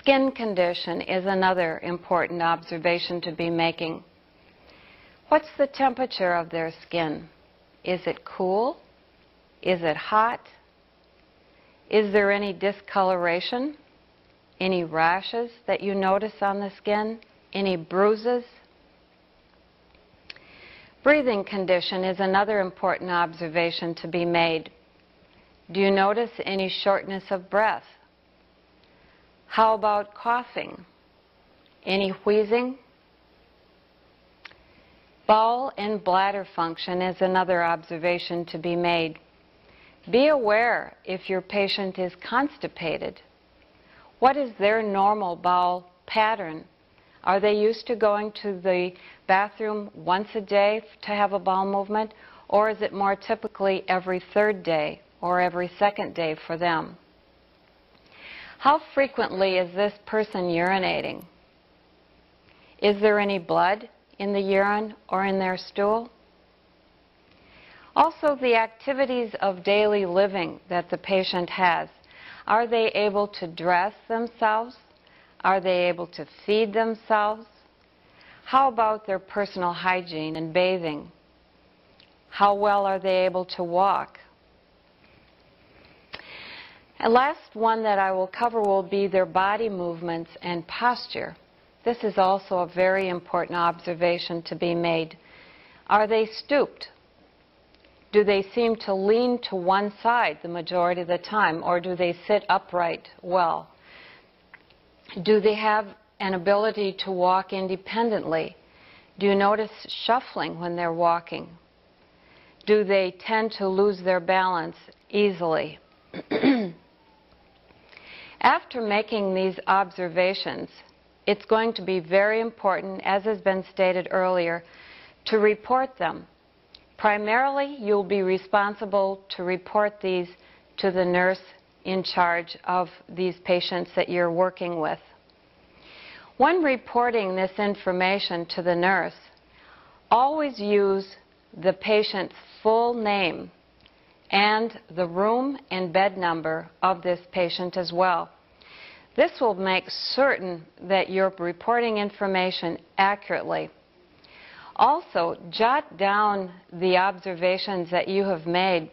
Skin condition is another important observation to be making. What's the temperature of their skin? Is it cool? Is it hot? Is there any discoloration? Any rashes that you notice on the skin? Any bruises? Breathing condition is another important observation to be made. Do you notice any shortness of breath? How about coughing? Any wheezing? Bowel and bladder function is another observation to be made. Be aware if your patient is constipated. What is their normal bowel pattern? Are they used to going to the bathroom once a day to have a bowel movement, or is it more typically every third day or every second day for them? How frequently is this person urinating? Is there any blood in the urine or in their stool? Also, the activities of daily living that the patient has. Are they able to dress themselves? Are they able to feed themselves? How about their personal hygiene and bathing? How well are they able to walk? And last one that I will cover will be their body movements and posture. This is also a very important observation to be made. Are they stooped? Do they seem to lean to one side the majority of the time, or do they sit upright well? Do they have an ability to walk independently? Do you notice shuffling when they're walking? Do they tend to lose their balance easily? After making these observations, it's going to be very important, as has been stated earlier, to report them. Primarily, you'll be responsible to report these to the nurse in charge of these patients that you're working with. When reporting this information to the nurse, always use the patient's full name and the room and bed number of this patient as well. This will make certain that you're reporting information accurately. Also, jot down the observations that you have made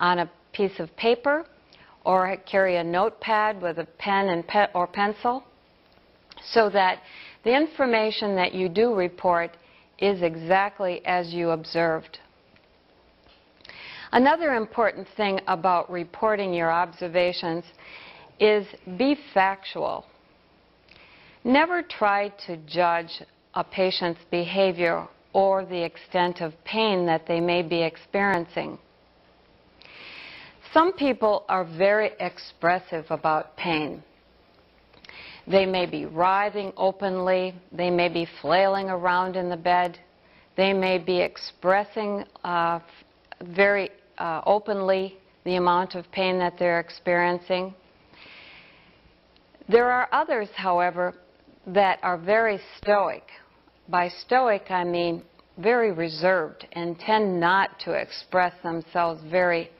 on a piece of paper, or carry a notepad with a pen and or pencil, so that the information that you do report is exactly as you observed. Another important thing about reporting your observations is be factual. Never try to judge a patient's behavior or the extent of pain that they may be experiencing. Some people are very expressive about pain. They may be writhing openly, they may be flailing around in the bed, they may be expressing very openly the amount of pain that they're experiencing. There are others, however, that are very stoic. By stoic, I mean very reserved and tend not to express themselves very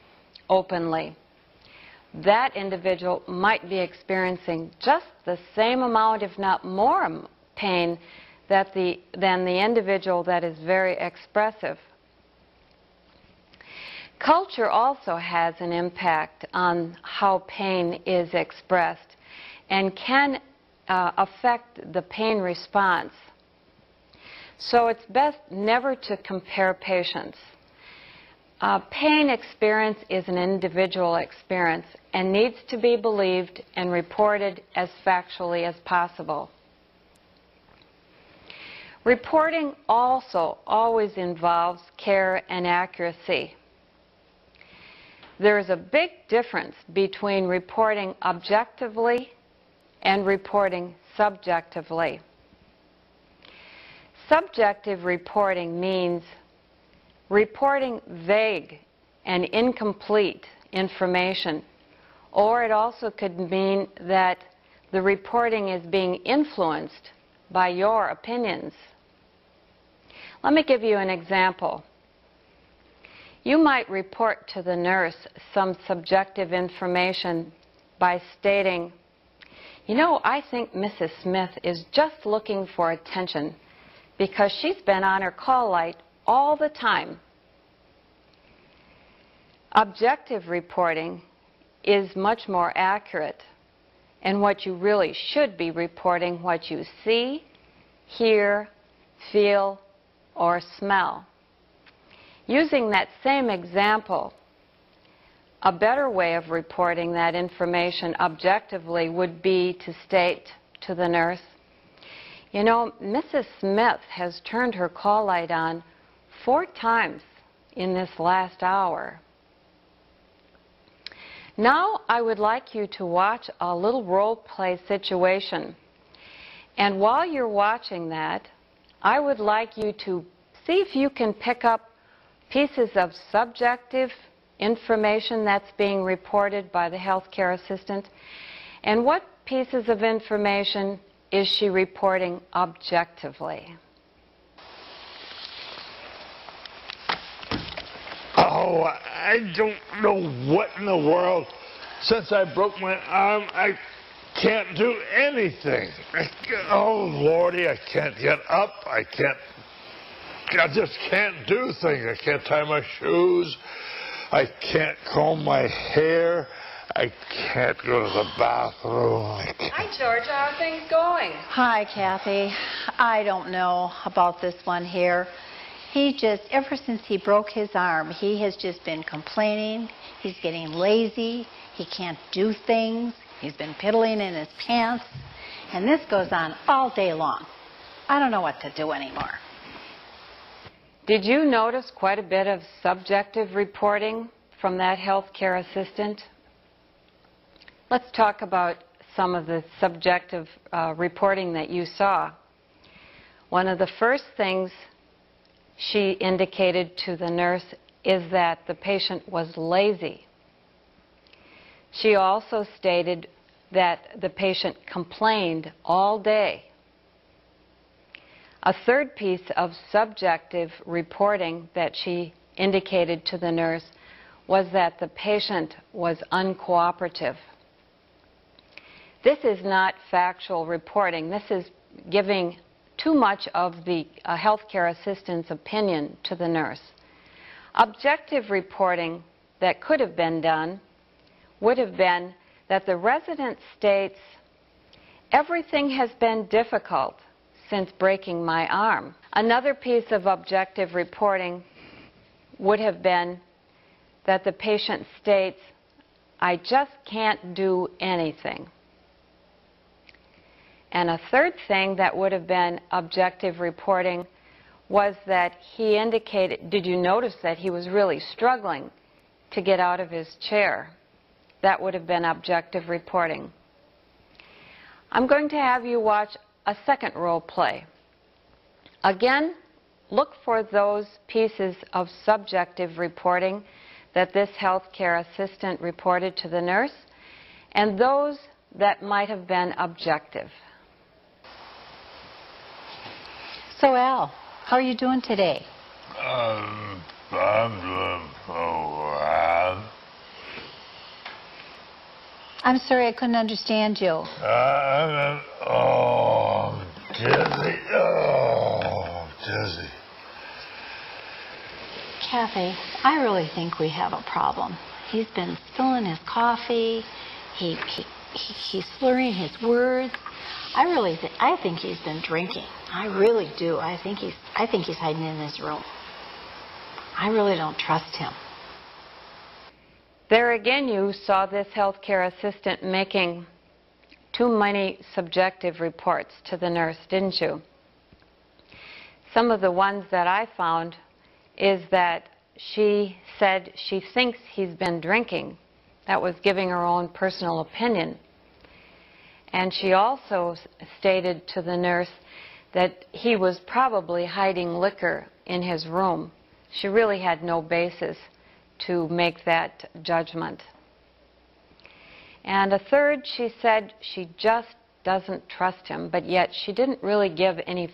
openly. That individual might be experiencing just the same amount, if not more, pain than the individual that is very expressive. Culture also has an impact on how pain is expressed and can affect the pain response. So it's best never to compare patients. Pain experience is an individual experience and needs to be believed and reported as factually as possible. Reporting also always involves care and accuracy. There is a big difference between reporting objectively and reporting subjectively. Subjective reporting means reporting vague and incomplete information, or it also could mean that the reporting is being influenced by your opinions. Let me give you an example. You might report to the nurse some subjective information by stating, You know, I think Mrs. Smith is just looking for attention because she's been on her call light all the time. Objective reporting is much more accurate, and what you really should be reporting what you see, hear, feel, or smell. Using that same example, a better way of reporting that information objectively would be to state to the nurse, you know, Mrs. Smith has turned her call light on 4 times in this last hour. Now I would like you to watch a little role play situation. And while you're watching that, I would like you to see if you can pick up pieces of subjective information that's being reported by the healthcare assistant, and what pieces of information is she reporting objectively. Oh, I don't know what in the world. Since I broke my arm, I can't do anything. Oh, Lordy, I can't get up. I just can't do things. I can't tie my shoes. I can't comb my hair. I can't go to the bathroom. Hi, Georgia. How are things going? Hi, Kathy. I don't know about this one here. He just, ever since he broke his arm, he has just been complaining. He's getting lazy. He can't do things. He's been piddling in his pants. And this goes on all day long. I don't know what to do anymore. Did you notice quite a bit of subjective reporting from that healthcare assistant? Let's talk about some of the subjective reporting that you saw. One of the first things she indicated to the nurse is that the patient was lazy. She also stated that the patient complained all day. A third piece of subjective reporting that she indicated to the nurse was that the patient was uncooperative. This is not factual reporting. This is giving too much of the healthcare assistant's opinion to the nurse. Objective reporting that could have been done would have been that the resident states, everything has been difficult since breaking my arm. Another piece of objective reporting would have been that the patient states, I just can't do anything. And a third thing that would have been objective reporting was that he indicated, did you notice that he was really struggling to get out of his chair? That would have been objective reporting. I'm going to have you watch a second role play. Again, look for those pieces of subjective reporting that this healthcare assistant reported to the nurse, and those that might have been objective. So, Al, how are you doing today? I'm doing so bad. I'm sorry, I couldn't understand you. I'm dizzy. Oh, dizzy. Kathy, I really think we have a problem. He's been spilling his coffee. He's slurring his words. I think he's been drinking. I really do. I think he's hiding in his room. I really don't trust him. There again, you saw this healthcare assistant making too many subjective reports to the nurse, didn't you? Some of the ones that I found is that she said she thinks he's been drinking. That was giving her own personal opinion. And she also stated to the nurse that he was probably hiding liquor in his room. She really had no basis to make that judgment. And a third, she said she just doesn't trust him, but yet she didn't really give any